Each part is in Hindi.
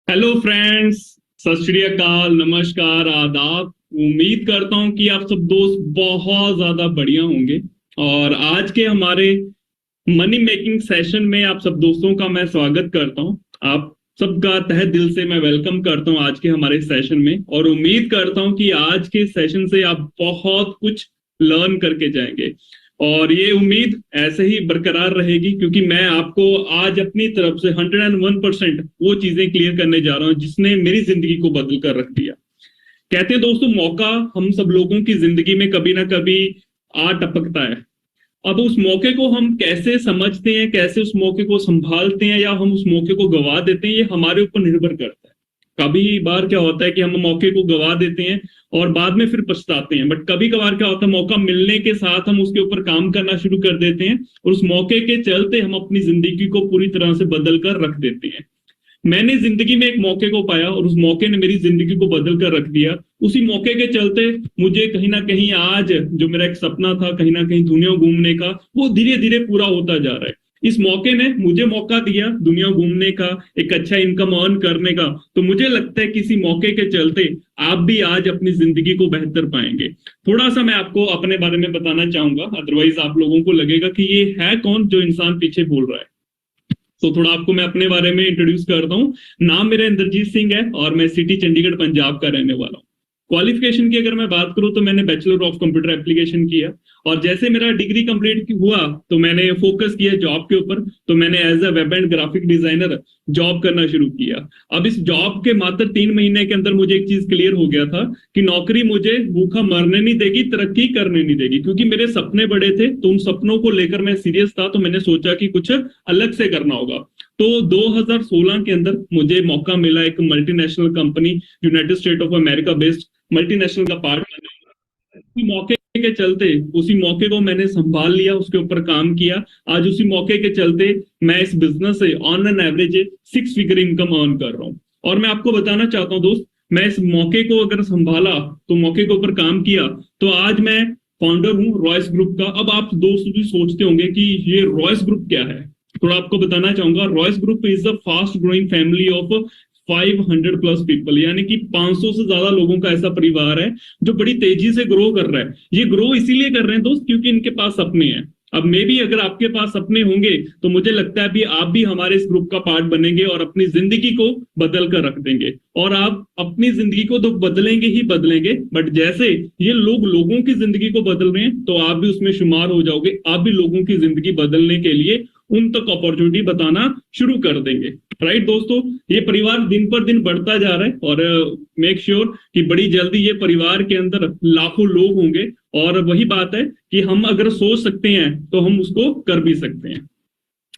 Hello friends. सत श्री अकाल, नमस्कार, आदाब। उम्मीद करता हूं कि आप सब दोस्त बहुत ज्यादा बढ़िया होंगे। और आज के हमारे मनी मेकिंग सेशन में आप सब दोस्तों का मैं स्वागत करता हूं। आप सबका तहे दिल से मैं वेलकम करता हूं आज के हमारे सेशन में, और उम्मीद करता हूं कि आज के सेशन से आप बहुत कुछ लर्न करके जाएंगे। और ये उम्मीद ऐसे ही बरकरार रहेगी, क्योंकि मैं आपको आज अपनी तरफ से 101% वो चीजें क्लियर करने जा रहा हूं जिसने मेरी जिंदगी को बदल कर रख दिया। कहते हैं दोस्तों, मौका हम सब लोगों की जिंदगी में कभी ना कभी आ टपकता है। अब उस मौके को हम कैसे समझते हैं, कैसे उस मौके को संभालते हैं, या हम उस मौके को गवा देते हैं, ये हमारे ऊपर निर्भर करता है। कभी बार क्या होता है कि हम मौके को गवा देते हैं और बाद में फिर पछताते हैं, बट कभी कभार क्या होता है, मौका मिलने के साथ हम उसके ऊपर काम करना शुरू कर देते हैं और उस मौके के चलते हम अपनी जिंदगी को पूरी तरह से बदल कर रख देते हैं। मैंने जिंदगी में एक मौके को पाया और उस मौके ने मेरी जिंदगी को बदल कर रख दिया। उसी मौके के चलते मुझे कहीं ना कहीं आज जो मेरा एक सपना था कहीं ना कहीं दुनिया घूमने का, वो धीरे धीरे पूरा होता जा रहा है। इस मौके ने मुझे मौका दिया दुनिया घूमने का, एक अच्छा इनकम अर्न करने का। तो मुझे लगता है किसी मौके के चलते आप भी आज अपनी जिंदगी को बेहतर पाएंगे। थोड़ा सा मैं आपको अपने बारे में बताना चाहूंगा, अदरवाइज आप लोगों को लगेगा कि ये है कौन जो इंसान पीछे बोल रहा है। तो थोड़ा आपको मैं अपने बारे में इंट्रोड्यूस करता हूँ। नाम मेरा इंद्रजीत सिंह है और मैं सिटी चंडीगढ़ पंजाब का रहने वाला हूँ। क्वालिफिकेशन की अगर मैं बात करूं तो मैंने बैचलर ऑफ कंप्यूटर एप्लीकेशन किया, और जैसे मेरा डिग्री कंप्लीट हुआ तो मैंने फोकस किया जॉब के ऊपर। तो मैंने as a web and graphic designer job करना शुरू किया। अब इस जॉब के मात्र 3 महीने के अंदर मुझे एक चीज क्लियर हो गया था कि नौकरी मुझे भूखा मरने नहीं देगी, तरक्की करने नहीं देगी, क्योंकि मेरे सपने बड़े थे। तो उन सपनों को लेकर मैं सीरियस था, तो मैंने सोचा कि कुछ अलग से करना होगा। तो 2016 के अंदर मुझे मौका मिला एक multinational company, United state of America based multinational का पार्ट बनने का। उसी मौके के चलते उसी मौके को मैंने संभाल लिया, उसके ऊपर काम किया। आज उसी मौके के चलते मैं इस बिजनेस से on an average 6 figure income earn कर रहा हूँ। और मैं आपको बताना चाहता हूँ दोस्त, मैं इस मौके को अगर संभाला तो मौके के ऊपर काम किया, तो आज मैं फाउंडर हूँ रॉयस ग्रुप का। अब आप दोस्त भी सोचते होंगे कि ये रॉयस ग्रुप क्या है। थोड़ा आपको बताना चाहूंगा, Royce group is the fast growing family of 500 plus people, यानी कि 500 से ज्यादा लोगों का ऐसा परिवार है जो बड़ी तेजी से ग्रो कर रहा है। ये ग्रो इसीलिए कर रहे हैं दोस्त क्योंकि इनके पास सपने हैं। अब मे भी अगर आपके पास सपने होंगे तो मुझे लगता है भी आप भी हमारे इस ग्रुप का पार्ट बनेंगे और अपनी जिंदगी को बदल कर रख देंगे। और आप अपनी जिंदगी को तो बदलेंगे ही बदलेंगे, बट जैसे ये लोग लोगों की जिंदगी को बदल रहे हैं तो आप भी उसमें शुमार हो जाओगे। आप भी लोगों की जिंदगी बदलने के लिए उन तक अपॉर्चुनिटी बताना शुरू कर देंगे। राइट दोस्तों, ये परिवार दिन पर दिन बढ़ता जा रहा है और मेक श्योर कि बड़ी जल्दी ये परिवार के अंदर लाखों लोग होंगे। और वही बात है कि हम अगर सोच सकते हैं तो हम उसको कर भी सकते हैं।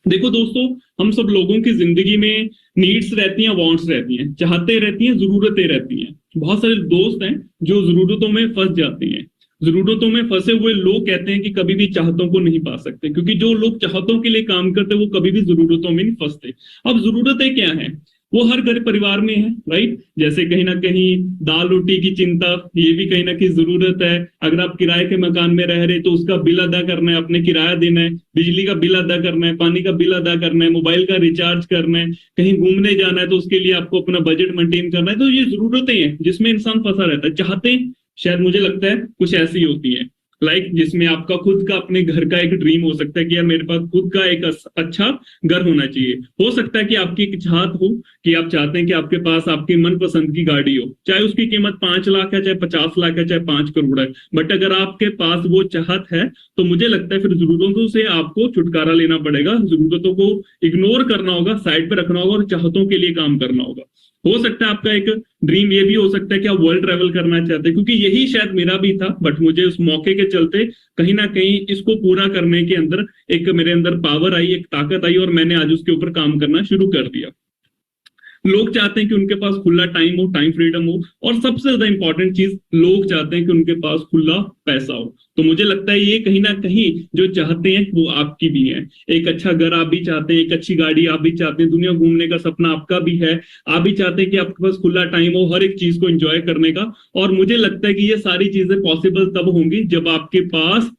देखो दोस्तों, हम सब लोगों की जिंदगी में नीड्स रहती हैं, वांट्स रहती हैं, चाहते रहती हैं, जरूरतें रहती हैं। बहुत सारे दोस्त हैं जो जरूरतों में फंस जाते हैं। जरूरतों में फंसे हुए लोग कहते हैं कि कभी भी चाहतों को नहीं पा सकते, क्योंकि जो लोग चाहतों के लिए काम करते हैं वो कभी भी जरूरतों में नहीं फंसते। अब जरूरतें क्या हैं, वो हर घर परिवार में है। राइट, जैसे कहीं ना कहीं दाल रोटी की चिंता, ये भी कहीं ना कहीं जरूरत है। अगर आप किराए के मकान में रह रहे तो उसका बिल अदा करना है, अपने किराया देना है, बिजली का बिल अदा करना है, पानी का बिल अदा करना है, मोबाइल का रिचार्ज करना है, कहीं घूमने जाना है तो उसके लिए आपको अपना बजट मेंटेन करना है। तो ये जरूरतें हैं जिसमें इंसान फंसा रहता है। चाहते शायद मुझे लगता है कुछ ऐसी होती है, जिसमें आपका खुद का अपने घर का एक ड्रीम हो सकता है कि यार मेरे पास खुद का एक अच्छा घर होना चाहिए। हो सकता है कि आपकी एक चाहत हो कि आप चाहते हैं कि आपके पास आपकी मनपसंद की गाड़ी हो, चाहे उसकी कीमत 5 लाख है, चाहे 50 लाख है, चाहे 5 करोड़ है। बट अगर आपके पास वो चाहत है तो मुझे लगता है फिर जरूरतों से आपको छुटकारा लेना पड़ेगा, जरूरतों को इग्नोर करना होगा, साइड पे रखना होगा और चाहतों के लिए काम करना होगा। हो सकता है आपका एक ड्रीम ये भी हो सकता है कि आप वर्ल्ड ट्रैवल करना चाहते हैं, क्योंकि यही शायद मेरा भी था। बट मुझे उस मौके के चलते कहीं ना कहीं इसको पूरा करने के अंदर एक मेरे अंदर पावर आई, एक ताकत आई, और मैंने आज उसके ऊपर काम करना शुरू कर दिया। लोग चाहते हैं कि उनके पास खुला टाइम हो, टाइम फ्रीडम हो, और सबसे ज्यादा इंपॉर्टेंट चीज, लोग चाहते हैं कि उनके पास खुला पैसा हो। तो मुझे लगता है ये कहीं ना कहीं जो चाहते हैं वो आपकी भी है। एक अच्छा घर आप भी चाहते हैं, एक अच्छी गाड़ी आप भी चाहते हैं, दुनिया घूमने का सपना आपका भी है। आप भी चाहते हैं कि आपके पास खुला टाइम हो हर एक चीज को एंजॉय करने का। और मुझे लगता है कि ये सारी चीजें पॉसिबल तब होंगी जब आपके पास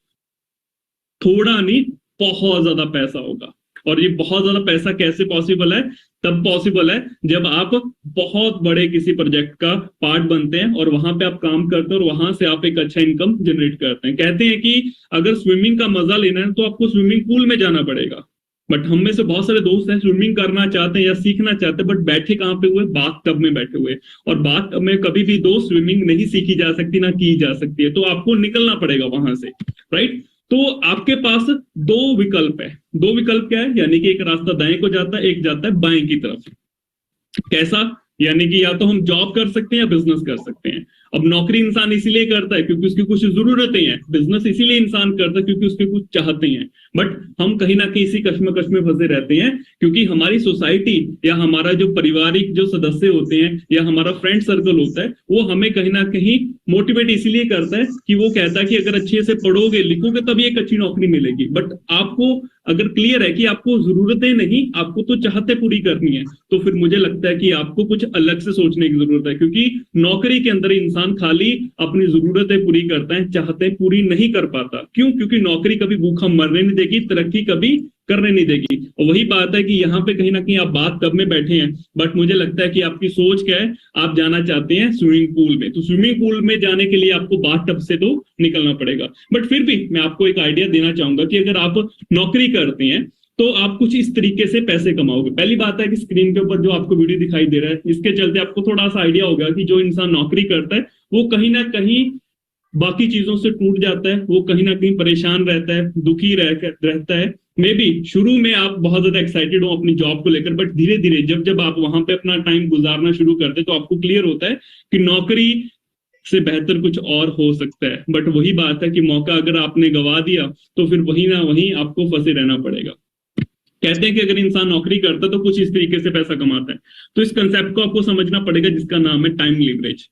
थोड़ा नहीं बहुत ज्यादा पैसा होगा। और ये बहुत ज्यादा पैसा कैसे पॉसिबल है? तब पॉसिबल है जब आप बहुत बड़े किसी प्रोजेक्ट का पार्ट बनते हैं और वहां पे आप काम करते हैं और वहां से आप एक अच्छा इनकम जनरेट करते हैं। कहते हैं कि अगर स्विमिंग का मजा लेना है तो आपको स्विमिंग पूल में जाना पड़ेगा, बट हम में से बहुत सारे दोस्त हैं स्विमिंग करना चाहते हैं या सीखना चाहते हैं, बट बैठे कहाँ पे हुए? बाथ टब में बैठे हुए। और बाथ टब में कभी भी दोस्त स्विमिंग नहीं सीखी जा सकती, ना की जा सकती है, तो आपको निकलना पड़ेगा वहां से, राइट? तो आपके पास दो विकल्प है। दो विकल्प क्या है? यानी कि एक रास्ता दाएं को जाता है, एक जाता है बाएं की तरफ। कैसा? यानी कि या तो हम जॉब कर सकते हैं या बिजनेस कर सकते हैं। अब नौकरी इंसान इसीलिए करता है क्योंकि उसकी कुछ जरूरतें हैं, बिजनेस इसीलिए इंसान करता है क्योंकि उसके कुछ चाहते हैं। बट हम कहीं ना कहीं इसी कश्मकश में फंसे रहते हैं क्योंकि हमारी सोसाइटी या हमारा जो पारिवारिक जो सदस्य होते हैं या हमारा फ्रेंड सर्कल होता है वो हमें कहीं ना कहीं मोटिवेट इसीलिए करता है कि वो कहता है कि अगर अच्छे से पढ़ोगे लिखोगे तभी एक अच्छी नौकरी मिलेगी। बट आपको अगर क्लियर है कि आपको जरूरतें नहीं, आपको तो चाहते पूरी करनी है, तो फिर मुझे लगता है कि आपको कुछ अलग से सोचने की जरूरत है। क्योंकि नौकरी के अंदर इंसान खाली अपनी जरूरतें पूरी करता है, चाहते पूरी नहीं कर पाता। क्यों? क्योंकि नौकरी कभी भूखा मरने नहीं देगी, तरक्की कभी करने नहीं देगी। और वही बात है कि यहाँ पे कहीं ना कहीं आप बात कब में बैठे हैं, बट मुझे लगता है कि आपकी सोच क्या है, आप जाना चाहते हैं स्विमिंग पूल में। तो स्विमिंग पूल में जाने के लिए आपको बाथ टब से तो निकलना पड़ेगा। बट फिर भी मैं आपको एक आइडिया देना चाहूंगा कि अगर आप नौकरी करते हैं तो आप कुछ इस तरीके से पैसे कमाओगे। पहली बात है कि स्क्रीन के ऊपर जो आपको वीडियो दिखाई दे रहा है इसके चलते आपको थोड़ा सा आइडिया होगा कि जो इंसान नौकरी करता है वो कहीं ना कहीं बाकी चीजों से टूट जाता है, वो कहीं ना कहीं परेशान रहता है, दुखी रहता है। मे बी शुरू में आप बहुत ज्यादा एक्साइटेड हो अपनी जॉब को लेकर, बट धीरे धीरे जब जब आप वहां पे अपना टाइम गुजारना शुरू करते तो आपको क्लियर होता है कि नौकरी से बेहतर कुछ और हो सकता है। बट वही बात है कि मौका अगर आपने गवा दिया तो फिर वही ना वहीं आपको फंसे रहना पड़ेगा। कहते हैं कि अगर इंसान नौकरी करता है तो कुछ इस तरीके से पैसा कमाता है। तो इस कंसेप्ट को आपको समझना पड़ेगा जिसका नाम है टाइम लीवरेज।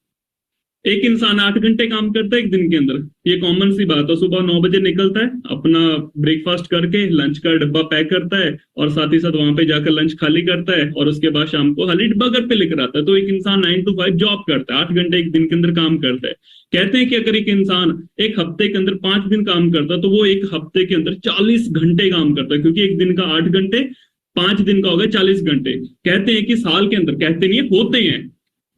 एक इंसान 8 घंटे काम करता है एक दिन के अंदर, ये कॉमन सी बात है। सुबह 9 बजे निकलता है, अपना ब्रेकफास्ट करके लंच का डब्बा पैक करता है और साथ ही साथ वहां पे जाकर लंच खाली करता है और उसके बाद शाम को खाली डब्बा घर पे लेकर आता है। तो एक इंसान 9 to 5 जॉब करता है, 8 घंटे एक दिन के अंदर काम करता है। कहते हैं कि अगर एक इंसान एक हफ्ते के अंदर 5 दिन काम करता है तो वो एक हफ्ते के अंदर 40 घंटे काम करता है, क्योंकि एक दिन का 8 घंटे, 5 दिन का हो गया 40 घंटे। कहते हैं कि साल के अंदर, कहते नहीं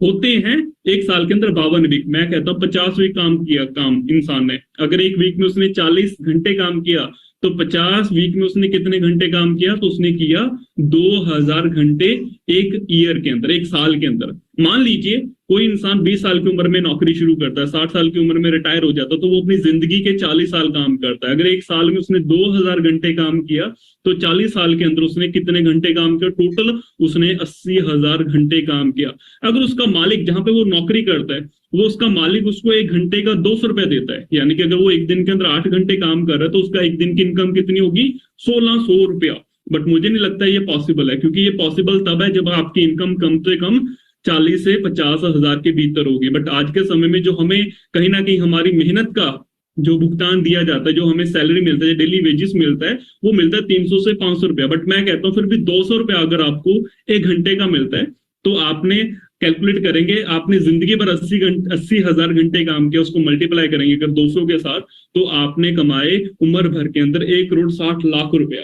होते हैं एक साल के अंदर 52 वीक। मैं कहता हूं 50 वीक काम किया काम इंसान ने। अगर एक वीक में उसने 40 घंटे काम किया तो 50 वीक में उसने कितने घंटे काम किया? तो उसने किया 2000 घंटे एक ईयर के अंदर, एक साल के अंदर। मान लीजिए कोई इंसान 20 साल की उम्र में नौकरी शुरू करता है, 60 साल की उम्र में रिटायर हो जाता है, तो वो अपनी जिंदगी के 40 साल काम करता है। अगर एक साल में उसने 2000 घंटे काम किया तो 40 साल के अंदर उसने कितने घंटे काम किया? टोटल उसने 80,000 घंटे काम किया। अगर उसका मालिक जहां पे वो नौकरी करता है वो उसका मालिक उसको एक घंटे का 200 रुपया देता है, यानी कि अगर वो एक दिन के अंदर 8 घंटे काम कर रहा है तो उसका एक दिन की इनकम कितनी होगी? 1600 रुपया। बट मुझे नहीं लगता ये पॉसिबल है, क्योंकि ये पॉसिबल तब है जब आपकी इनकम कम से कम 40 से 50,000 के भीतर होगी। बट आज के समय में जो हमें कहीं ना कहीं हमारी मेहनत का जो भुगतान दिया जाता है, जो हमें सैलरी मिलता है, डेली वेजेस मिलता है, वो मिलता है 300 से 500 रुपया। बट मैं कहता हूँ फिर भी 200 रुपया अगर आपको एक घंटे का मिलता है तो आपने कैलकुलेट करेंगे, आपने जिंदगी भर 80,000 घंटे काम किया, उसको मल्टीप्लाई करेंगे अगर 200 के साथ, तो आपने कमाए उम्र भर के अंदर 1,60,00,000 रुपया।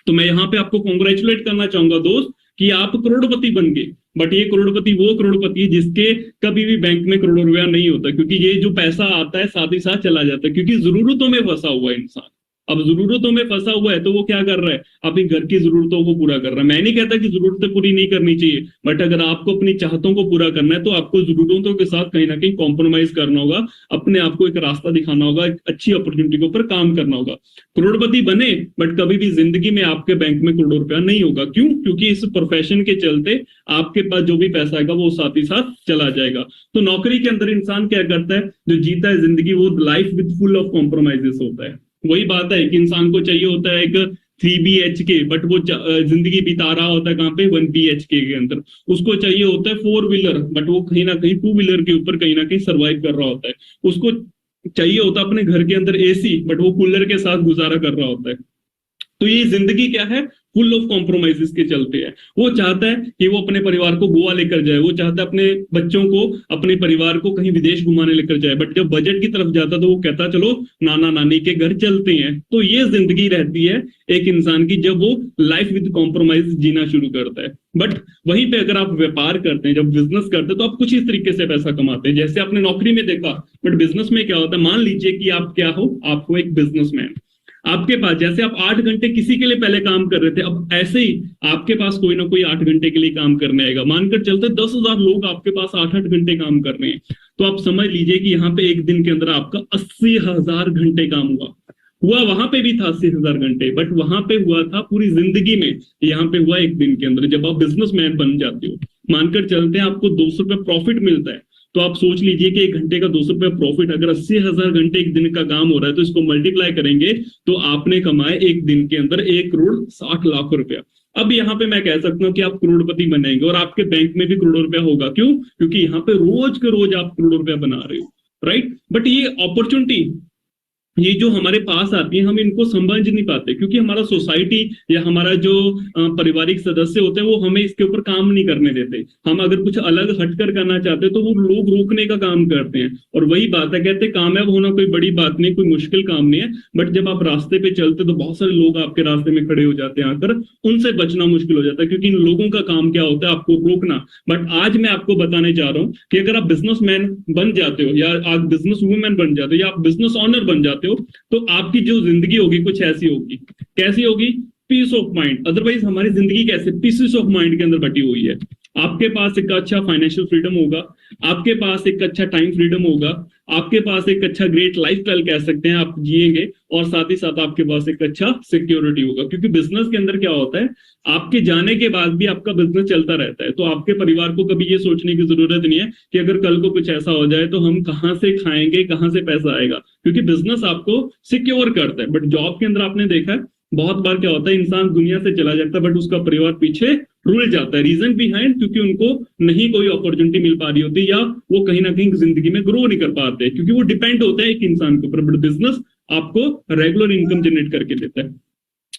तो मैं यहाँ पे आपको कॉन्ग्रेचुलेट करना चाहूंगा दोस्त कि आप करोड़पति बन गए। बट ये करोड़पति वो करोड़पति है जिसके कभी भी बैंक में करोड़ों रुपया नहीं होता, क्योंकि ये जो पैसा आता है साथ ही साथ चला जाता है, क्योंकि जरूरतों में फंसा हुआ है इंसान। अब जरूरतों में फंसा हुआ है तो वो क्या कर रहा है? अपनी घर की जरूरतों को पूरा कर रहा है। मैं नहीं कहता कि जरूरतें पूरी नहीं करनी चाहिए, बट अगर आपको अपनी चाहतों को पूरा करना है तो आपको जरूरतों के साथ कहीं ना कहीं कॉम्प्रोमाइज करना होगा, अपने आप को एक रास्ता दिखाना होगा, एक अच्छी अपॉर्चुनिटी के ऊपर काम करना होगा। करोड़पति बने बट कभी भी जिंदगी में आपके बैंक में करोड़ों रुपया नहीं होगा। क्यों? क्योंकि इस प्रोफेशन के चलते आपके पास जो भी पैसा आएगा वो साथ ही साथ चला जाएगा। तो नौकरी के अंदर इंसान क्या करता है? जो जीता है जिंदगी, वो life with full of compromises होता है। वही बात है कि इंसान को चाहिए होता है एक 3 BHK, बट वो जिंदगी बिता रहा होता है कहाँ पे? 1 BHK के अंदर। उसको चाहिए होता है 4 व्हीलर, बट वो कहीं ना कहीं 2 व्हीलर के ऊपर कहीं ना कहीं सर्वाइव कर रहा होता है। उसको चाहिए होता है अपने घर के अंदर AC, बट वो कूलर के साथ गुजारा कर रहा होता है। तो ये जिंदगी क्या है? फुल ऑफ कॉम्प्रोमाइजेस के चलते है। वो चाहता है कि वो अपने परिवार को गोवा लेकर जाए, वो चाहता है अपने बच्चों को, अपने परिवार को कहीं विदेश घुमाने लेकर जाए, बट जब बजट की तरफ जाता तो वो कहता चलो नाना नानी के घर चलते हैं। तो ये जिंदगी रहती है एक इंसान की जब वो लाइफ विद कॉम्प्रोमाइज जीना शुरू करता है। बट वहीं पे अगर आप व्यापार करते हैं, जब बिजनेस करते हैं, तो आप कुछ इस तरीके से पैसा कमाते हैं जैसे आपने नौकरी में देखा। बट बिजनेस में क्या होता है, मान लीजिए कि आप क्या हो, आप हो एक बिजनेसमैन। आपके पास जैसे आप 8 घंटे किसी के लिए पहले काम कर रहे थे, अब ऐसे ही आपके पास कोई ना कोई 8 घंटे के लिए काम करने आएगा। मानकर चलते 10,000 लोग आपके पास 8-8 घंटे काम कर रहे हैं, तो आप समझ लीजिए कि यहाँ पे एक दिन के अंदर आपका 80,000 घंटे काम हुआ वहां पे भी था 80,000 घंटे, बट वहां पे हुआ था पूरी जिंदगी में, यहाँ पे हुआ एक दिन के अंदर। जब आप बिजनेसमैन बन जाते हो, मानकर चलते हैं आपको 200 रुपए प्रॉफिट मिलता है, तो आप सोच लीजिए कि 1 घंटे का 200 रुपए प्रॉफिट, अगर 80,000 घंटे एक दिन का काम हो रहा है तो इसको मल्टीप्लाई करेंगे तो आपने कमाए एक दिन के अंदर 1,60,00,000 रुपया। अब यहाँ पे मैं कह सकता हूँ कि आप करोड़पति बनेंगे और आपके बैंक में भी करोड़ों रुपया होगा। क्यों? क्योंकि यहाँ पे रोज के रोज आप करोड़ों रुपया बना रहे हो, राइट। बट ये अपॉर्चुनिटी, ये जो हमारे पास आती है, हम इनको समझ नहीं पाते क्योंकि हमारा सोसाइटी या हमारा जो पारिवारिक सदस्य होते हैं वो हमें इसके ऊपर काम नहीं करने देते। हम अगर कुछ अलग हटकर करना चाहते हैं तो वो लोग रोकने का काम करते हैं। और वही बात है, कहते हैं कामयाब होना कोई बड़ी बात नहीं, कोई मुश्किल काम नहीं है, बट जब आप रास्ते पे चलते तो बहुत सारे लोग आपके रास्ते में खड़े हो जाते हैं आकर, उनसे बचना मुश्किल हो जाता है क्योंकि इन लोगों का काम क्या होता है, आपको रोकना। बट आज मैं आपको बताने जा रहा हूँ कि अगर आप बिजनेसमैन बन जाते हो या आप बिजनेस वुमेन बन जाते हो या आप बिजनेस ऑनर बन जाते हो, तो आपकी जो जिंदगी होगी कुछ ऐसी होगी। कैसी होगी? Piece of mind. अदरवाइज हमारी जिंदगी कैसे पीसेस ऑफ माइंड के अंदर बटी हुई है। आपके पास एक अच्छा फाइनेंशियल फ्रीडम होगा, आपके पास एक अच्छा टाइम फ्रीडम होगा, आपके पास एक अच्छा ग्रेट लाइफस्टाइल कह सकते हैं आप जिएंगे, और साथ ही साथ आपके पास एक अच्छा सिक्योरिटी होगा। क्योंकि बिजनेस के अंदर क्या होता है, आपके जाने के बाद भी आपका बिजनेस चलता रहता है, तो आपके परिवार को कभी ये सोचने की जरूरत नहीं है कि अगर कल को कुछ ऐसा हो जाए तो हम कहाँ से खाएंगे, कहाँ से पैसा आएगा, क्योंकि बिजनेस आपको सिक्योर करता है। बट जॉब के अंदर आपने देखा है बहुत बार क्या होता है, इंसान दुनिया से चला जाता है बट उसका परिवार पीछे रुल जाता है। रीजन बिहाइंड, क्योंकि उनको नहीं कोई अपॉर्चुनिटी मिल पा रही होती या वो कहीं ना कहीं जिंदगी में ग्रो नहीं कर पाते, क्योंकि वो डिपेंड होता है एक इंसान के ऊपर। बट बिजनेस आपको रेगुलर इनकम जनरेट करके देता है।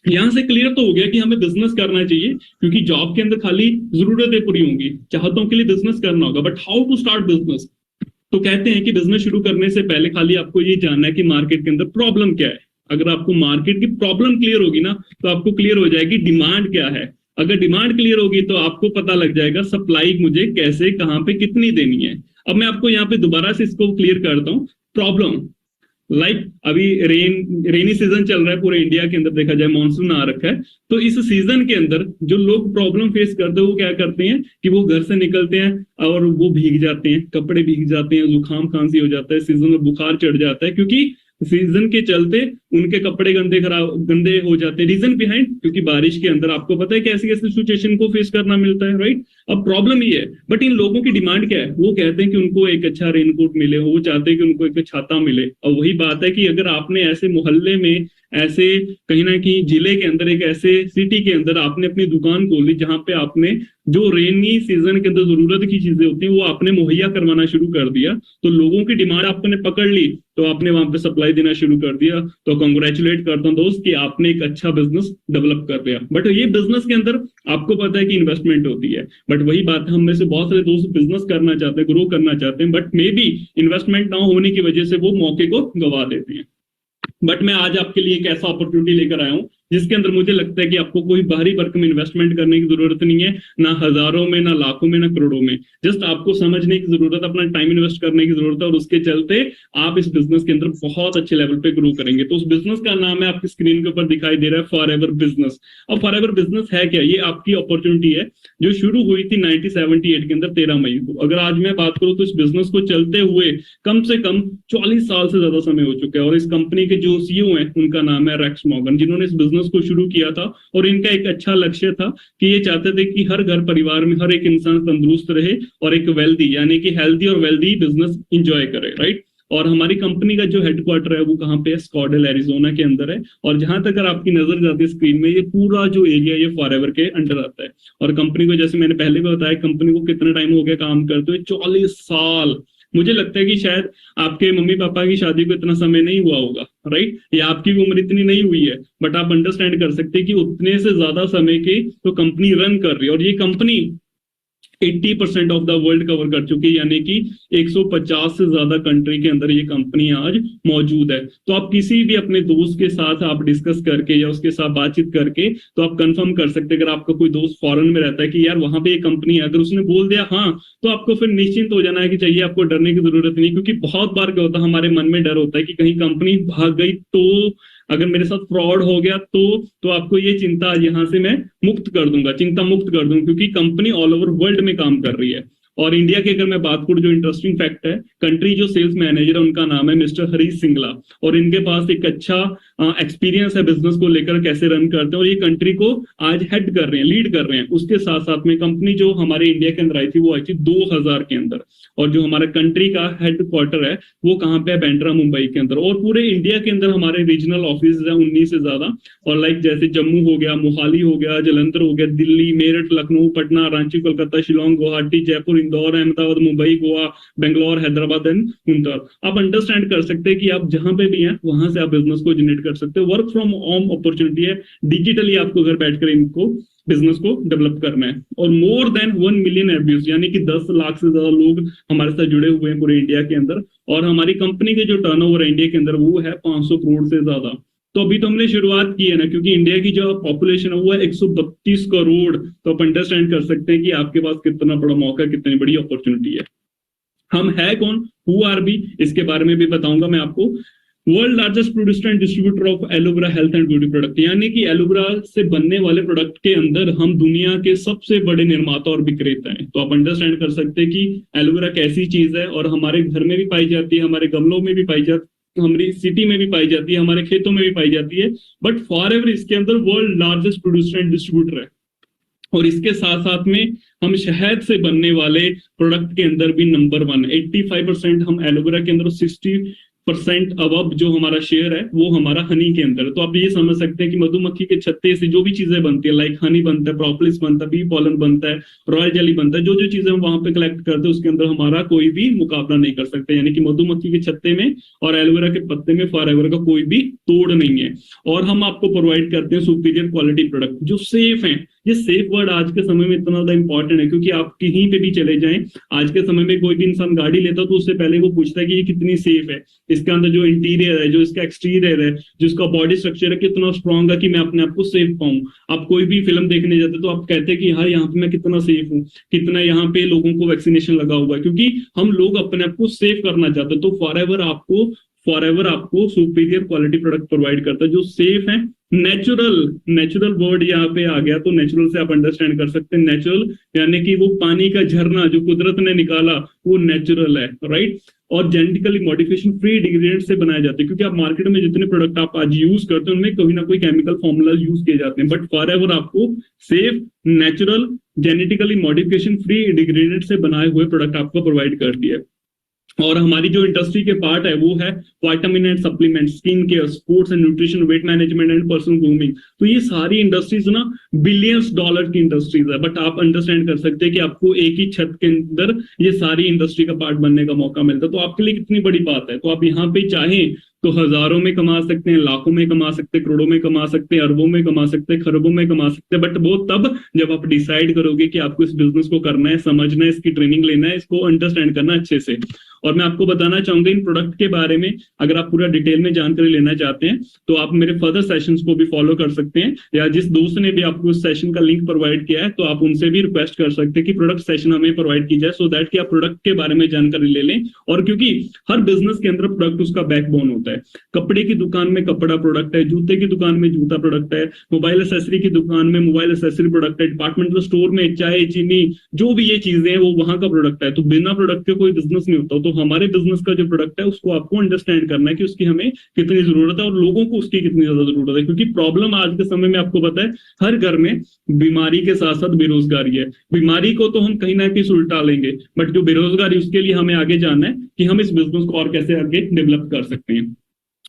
यहां से क्लियर तो हो गया कि हमें बिजनेस करना चाहिए, क्योंकि जॉब के अंदर खाली जरूरतें पूरी होंगी, चाहतों के लिए बिजनेस करना होगा। But how to start business? तो कहते हैं कि बिजनेस शुरू करने से पहले खाली आपको ये जानना है कि मार्केट के अंदर प्रॉब्लम क्या है। अगर आपको मार्केट की प्रॉब्लम क्लियर होगी ना, तो आपको क्लियर हो जाएगी डिमांड क्या है। अगर डिमांड क्लियर होगी तो आपको पता लग जाएगा सप्लाई मुझे कैसे, कहां पे, कितनी देनी है। अब मैं आपको यहाँ पे दोबारा से इसको क्लियर करता हूँ। प्रॉब्लम लाइक अभी रेनी सीजन चल रहा है पूरे इंडिया के अंदर, देखा जाए मानसून आ रखा है, तो इस सीजन के अंदर जो लोग प्रॉब्लम फेस करते हैं वो क्या करते हैं कि वो घर से निकलते हैं और वो भीग जाते हैं, कपड़े भीग जाते हैं, जुकाम खांसी हो जाता है, सीजन में बुखार चढ़ जाता है, क्योंकि सीजन के चलते उनके कपड़े गंदे हो जाते हैं। रीजन बिहाइंड, क्योंकि बारिश के अंदर आपको पता है कैसी कैसी सिचुएशन को फेस करना मिलता है, राइट। अब प्रॉब्लम ये है, बट इन लोगों की डिमांड क्या है, वो कहते हैं कि उनको एक अच्छा रेनकोट मिले, वो चाहते हैं कि उनको एक छाता मिले। और वही बात है कि अगर आपने ऐसे मोहल्ले में, ऐसे कहीं ना कहीं जिले के अंदर, एक ऐसे सिटी के अंदर आपने अपनी दुकान खोली जहां पे आपने जो रेनी सीजन के अंदर जरूरत की चीजें होती हैं वो आपने मुहैया करवाना शुरू कर दिया, तो लोगों की डिमांड आपने पकड़ ली, तो आपने वहां पे सप्लाई देना शुरू कर दिया। तो कांग्रेचुलेट करता हूं दोस्त कि आपने एक अच्छा बिजनेस डेवलप कर लिया। बट ये बिजनेस के अंदर आपको पता है कि इन्वेस्टमेंट होती है। बट वही बात है, हम में से बहुत सारे दोस्त बिजनेस करना चाहते हैं, ग्रो करना चाहते हैं, बट मे बी इन्वेस्टमेंट ना होने की वजह से वो मौके को गवा देते हैं। बट मैं आज आपके लिए एक ऐसा अपॉर्चुनिटी लेकर आया हूं जिसके अंदर मुझे लगता है कि आपको कोई बाहरी भरकम इन्वेस्टमेंट करने की जरूरत नहीं है, ना हजारों में, ना लाखों में, ना करोड़ों में। जस्ट आपको समझने की जरूरत, अपना टाइम इन्वेस्ट करने की जरूरत है, और उसके चलते आप इस बिजनेस के अंदर बहुत अच्छे लेवल पे ग्रो करेंगे। तो उस बिजनेस का नाम है, आपकी स्क्रीन के ऊपर दिखाई दे रहा है, फॉरएवर बिजनेस। अब फॉरएवर बिजनेस है क्या? ये आपकी अपॉर्चुनिटी है जो शुरू हुई थी 1978 के अंदर 13 मई को। अगर आज मैं बात करूं तो इस बिजनेस को चलते हुए कम से कम 40 साल से ज्यादा समय हो चुका है, और इस कंपनी के जो सीईओ हैं उनका नाम है रेक्स मॉर्गन, जिन्होंने इस बिजनेस को शुरू किया था। और इनका एक अच्छा लक्ष्य था कि ये चाहते थे कि हर घर परिवार में हर एक इंसान तंदुरुस्त रहे और एक वेल्दी, यानी कि हेल्दी और वेल्दी बिजनेस एंजॉय करे, राइट। और हमारी कंपनी का जो हेडक्वार्टर है वो कहाँ पे है? स्कॉडेल एरिजोना के अंदर है। और जहां तक अगर आपकी नजर जाती है स्क्रीन में, ये पूरा जो एरिया ये फॉरएवर के अंडर आता है। और कंपनी को, जैसे मैंने पहले भी बताया, कंपनी को कितना टाइम हो गया काम करते हुए? 40 साल। मुझे लगता है कि शायद आपके मम्मी पापा की शादी को इतना समय नहीं हुआ होगा, राइट, या आपकी भी उम्र इतनी नहीं हुई है, बट आप अंडरस्टैंड कर सकते हैं कि उतने से ज्यादा समय के तो कंपनी रन कर रही है, और ये company 80% of the world cover कर चुकी है, यानी कि 150 से ज्यादा कंट्री के अंदर ये कंपनी आज मौजूद है। तो आप किसी भी अपने दोस्त के साथ आप डिस्कस करके या उसके साथ बातचीत करके तो आप कंफर्म कर सकते हैं, अगर आपका कोई दोस्त फॉरेन में रहता है कि यार वहां पे ये कंपनी है, अगर उसने बोल दिया हाँ, तो आपको फिर निश्चिंत हो जाना है कि चाहिए, आपको डरने की जरूरत नहीं, क्योंकि बहुत बार क्या होता है, हमारे मन में डर होता है कि कहीं कंपनी भाग गई तो, अगर मेरे साथ फ्रॉड हो गया तो आपको ये चिंता, यहाँ से मैं मुक्त कर दूंगा, चिंता मुक्त कर दूंगा, क्योंकि कंपनी ऑल ओवर वर्ल्ड में काम कर रही है। और इंडिया की अगर मैं बात करूं, जो इंटरेस्टिंग फैक्ट है, कंट्री जो सेल्स मैनेजर है उनका नाम है मिस्टर हरीश सिंगला, और इनके पास एक अच्छा एक्सपीरियंस है बिजनेस को लेकर, कैसे रन करते हैं, और ये कंट्री को आज हेड कर रहे हैं, लीड कर रहे हैं। उसके साथ साथ में कंपनी जो हमारे इंडिया के अंदर आई थी वो आई थी 2000 के अंदर, और जो हमारा कंट्री का हेड क्वार्टर है वो कहाँ पे है, बांद्रा मुंबई के अंदर। और पूरे इंडिया के अंदर हमारे रीजनल ऑफिस है 19 से ज्यादा, और लाइक जैसे जम्मू हो गया, मोहाली हो गया, जलंधर हो गया, दिल्ली, मेरठ, लखनऊ, पटना, रांची, कोलकाता, शिलोंग, गुवाहाटी, जयपुर, इंदौर, अहमदाबाद, मुंबई, गोवा, बेंगलोर, हैदराबाद एंड मुंतर। आप अंडरस्टैंड कर सकते हैं कि आप जहां पे भी हैं वहां से आप बिजनेस को जनरेट कर सकते हो। वर्क फ्रॉम होम अपॉर्चुनिटी है, डिजिटली आपको घर बैठकर इनको बिजनेस को डेवलप करना है। और मोर देन 1 मिलियन एवरीज, यानी कि 10 लाख से ज्यादा लोग हमारे साथ जुड़े हुए हैं पूरे इंडिया के अंदर, और हमारी कंपनी के जो टर्नओवर है इंडिया के अंदर वो है 500 करोड़ से ज्यादा। तो अभी तो हमने शुरुआत की है ना, क्योंकि इंडिया की जो पॉपुलेशन है वो है 132 करोड़। तो आप अंडरस्टैंड कर सकते हैं कि आपके पास कितना बड़ा मौका, कितनी बड़ी अपॉर्चुनिटी है। हम है कौन, हु आर बी, इसके बारे में भी बताऊंगा मैं आपको। World largest producer and distributor of aloe vera health and beauty product, यानी कि एलोवेरा से बनने वाले प्रोडक्ट के अंदर हम दुनिया के सबसे बड़े निर्माता और विक्रेता हैं। तो आप अंडरस्टैंड कर सकते हैं कि एलोवेरा कैसी चीज है, और हमारे घर में भी पाई जाती है, हमारे गमलों में भी पाई जाती है, हमारी सिटी में भी पाई जाती है, हमारे खेतों में भी पाई जाती है, बट फॉरएवर इसके अंदर world largest producer and distributor है। और इसके साथ साथ में हम शहद से बनने वाले प्रोडक्ट के अंदर भी नंबर 1, 85% हम एलोवेरा के अंदर, 60% अब जो हमारा शेयर है वो हमारा हनी के अंदर है। तो आप ये समझ सकते हैं कि मधुमक्खी के छत्ते से जो भी चीजें बनती है, लाइक हनी बनता है, प्रोपोलिस बनता है, बी पॉलन बनता है, रॉयल जेली बनता है, जो जो चीजें हम वहां पे कलेक्ट करते हैं उसके अंदर हमारा कोई भी मुकाबला नहीं कर सकते। यानी कि मधुमक्खी के छत्ते में और एलोवेरा के पत्ते में फॉरएवर का कोई भी तोड़ नहीं है। और हम आपको प्रोवाइड करते हैं सुपीरियर क्वालिटी प्रोडक्ट जो सेफ है। ये सेफ वर्ड आज के समय में इतना ज्यादा इंपॉर्टेंट है, क्योंकि आप कहीं पे भी चले जाएं, आज के समय में कोई भी इंसान गाड़ी लेता है तो उससे पहले वो पूछता है कि ये कितनी सेफ है, इसके अंदर जो इंटीरियर है, जो इसका एक्सटीरियर है, जो इसका बॉडी स्ट्रक्चर है, कितना स्ट्रॉन्ग है कि मैं अपने आप को सेफ पाऊं। आप कोई भी फिल्म देखने जाते तो आप कहते हैं कि हाँ यहाँ पे मैं कितना सेफ हूँ, कितना यहाँ पे लोगों को वैक्सीनेशन लगा हुआ है, क्योंकि हम लोग अपने आप को सेफ करना चाहते हैं। तो फॉरएवर आपको सुपीरियर क्वालिटी प्रोडक्ट प्रोवाइड करता है जो सेफ है। नेचुरल वर्ड यहाँ पे आ गया, तो नेचुरल से आप अंडरस्टैंड कर सकते हैं, नेचुरल यानी कि वो पानी का झरना जो कुदरत ने निकाला वो नेचुरल है, राइट। और जेनेटिकली मॉडिफिकेशन फ्री इंग्रेडिएंट से बनाए जाते हैं, क्योंकि आप मार्केट में जितने प्रोडक्ट आप आज यूज करते हैं उनमें कोई ना कोई केमिकल फॉर्मूला यूज किए जाते हैं, बट फॉरएवर आपको safe, natural, genetically modification free ingredient से बनाए हुए प्रोडक्ट आपको प्रोवाइड करती है। और हमारी जो इंडस्ट्री के पार्ट है वो है vitamin and supplement, skin care, sports and nutrition, weight management and personal grooming. तो ये सारी इंडस्ट्रीज ना बिलियंस डॉलर की इंडस्ट्रीज है, बट आप अंडरस्टैंड कर सकते हैं कि आपको एक ही छत के अंदर ये सारी इंडस्ट्री का पार्ट बनने का मौका मिलता है। तो आपके लिए कितनी बड़ी बात है। तो आप यहाँ पे चाहें तो हजारों में कमा सकते हैं, लाखों में कमा सकते हैं, करोड़ों में कमा सकते हैं, अरबों में कमा सकते हैं, खरबों में कमा सकते हैं, बट वो तब जब आप डिसाइड करोगे कि आपको इस बिजनेस को करना है, समझना है, इसकी ट्रेनिंग लेना है, इसको अंडरस्टैंड करना अच्छे से। और मैं आपको बताना चाहूंगा इन प्रोडक्ट के बारे में, अगर आप पूरा डिटेल में जानकारी लेना चाहते हैं तो आप मेरे फर्दर सेशंस को भी फॉलो कर सकते हैं, या जिस दोस्त ने भी आपको इस सेशन का लिंक प्रोवाइड किया है तो आप उनसे भी रिक्वेस्ट कर सकते हैं कि प्रोडक्ट सेशन हमें प्रोवाइड की जाए, सो दैट कि आप प्रोडक्ट के बारे में जानकारी ले लें। और क्योंकि हर बिजनेस के अंदर प्रोडक्ट उसका बैकबोन होता है। कपड़े की दुकान में कपड़ा प्रोडक्ट है, जूते की दुकान में जूता प्रोडक्ट है, मोबाइल एसेसरी की दुकान में मोबाइल एसेसरी प्रोडक्ट है, डिपार्टमेंटल स्टोर में चाय, चीनी, जो भी ये चीजें हैं वो वहां का प्रोडक्ट है। तो बिना प्रोडक्ट के कोई बिजनेस नहीं होता। तो हमारे बिजनेस का जो प्रोडक्ट है उसको आपको अंडरस्टैंड करना है कि उसकी हमें कितनी जरूरत है और लोगों को उसकी कितनी ज्यादा जरूरत है, क्योंकि प्रॉब्लम आज के समय में आपको पता है हर घर में बीमारी के साथ साथ बेरोजगारी है। बीमारी को तो हम कहीं ना कहीं सुलटा लेंगे, बट जो बेरोजगारी उसके लिए हमें आगे जानना है कि हम इस बिजनेस को और कैसे आगे डेवलप कर सकते हैं।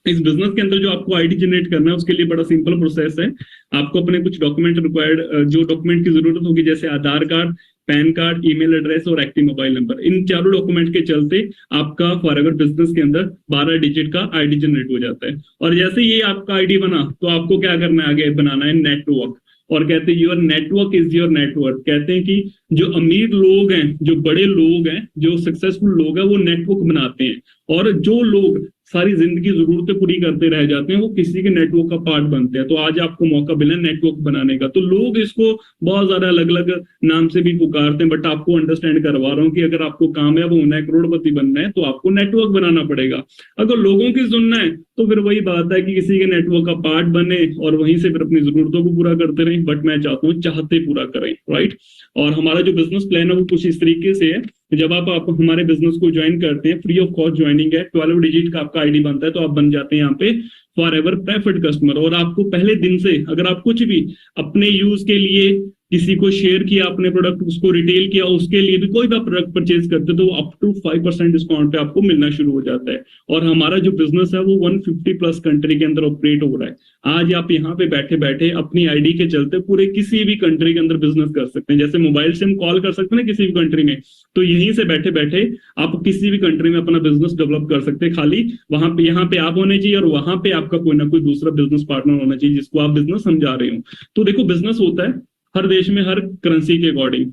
इस बिजनेस के अंदर जो आपको आईडी जनरेट करना है उसके लिए बड़ा सिंपल प्रोसेस है। आपको अपने कुछ डॉक्यूमेंट रिक्वायर्ड, जो डॉक्यूमेंट की जरूरत होगी, जैसे Aadhaar card, PAN card, email address और एक्टिव मोबाइल नंबर, इन चारों डॉक्यूमेंट के चलते आपका फॉरएवर बिजनेस के अंदर 12 डिजिट का आईडी जनरेट हो जाता है। और जैसे ये आपका आईडी बना तो आपको क्या करना है, आगे बनाना है नेटवर्क। और कहते हैं your network is your network. कहते हैं कि जो अमीर लोग हैं, जो बड़े लोग हैं, जो सक्सेसफुल लोग हैं, वो नेटवर्क बनाते हैं। और जो लोग सारी जिंदगी जरूरतें पूरी करते रह जाते हैं, वो किसी के नेटवर्क का पार्ट बनते हैं। तो आज आपको मौका मिला नेटवर्क बनाने का। तो लोग इसको बहुत ज्यादा अलग अलग नाम से भी पुकारते हैं, बट आपको अंडरस्टैंड करवा रहा हूँ कि अगर आपको कामयाब होना है, करोड़पति बनना है, तो आपको नेटवर्क बनाना पड़ेगा। अगर लोगों की सुनना है तो फिर वही बात है कि किसी के नेटवर्क का पार्ट बने और वहीं से फिर अपनी जरूरतों को पूरा करते रहें। बट मैं चाहता हूँ चाहते पूरा करें, राइट। और हमारा जो बिजनेस प्लान है वो कुछ इस तरीके से है। जब आप हमारे बिजनेस को ज्वाइन करते हैं, फ्री ऑफ कॉस्ट ज्वाइनिंग है, 12 डिजिट का आपका आईडी बनता है, तो आप बन जाते हैं यहाँ पे फॉर एवर प्रेफर्ड कस्टमर। और आपको पहले दिन से अगर आप कुछ भी अपने यूज के लिए किसी को शेयर किया, अपने प्रोडक्ट उसको रिटेल किया, उसके लिए भी कोई भी प्रोडक्ट परचेज करते तो अप टू 5% डिस्काउंट पे आपको मिलना शुरू हो जाता है। और हमारा जो बिजनेस है वो 150 प्लस कंट्री के अंदर ऑपरेट हो रहा है। आज आप यहाँ पे बैठे बैठे अपनी आईडी के चलते पूरे किसी भी कंट्री के अंदर बिजनेस कर सकते हैं। जैसे मोबाइल से हम कॉल कर सकते हैं ना किसी भी कंट्री में, तो यहीं से बैठे बैठे आप किसी भी कंट्री में अपना बिजनेस डेवलप कर सकते हैं। खाली वहां पे यहाँ पे आप होने चाहिए और वहां पे आपका कोई ना कोई दूसरा बिजनेस पार्टनर होना चाहिए जिसको आप बिजनेस समझा रहे हो। तो देखो बिजनेस होता है हर देश में हर करेंसी के अकॉर्डिंग।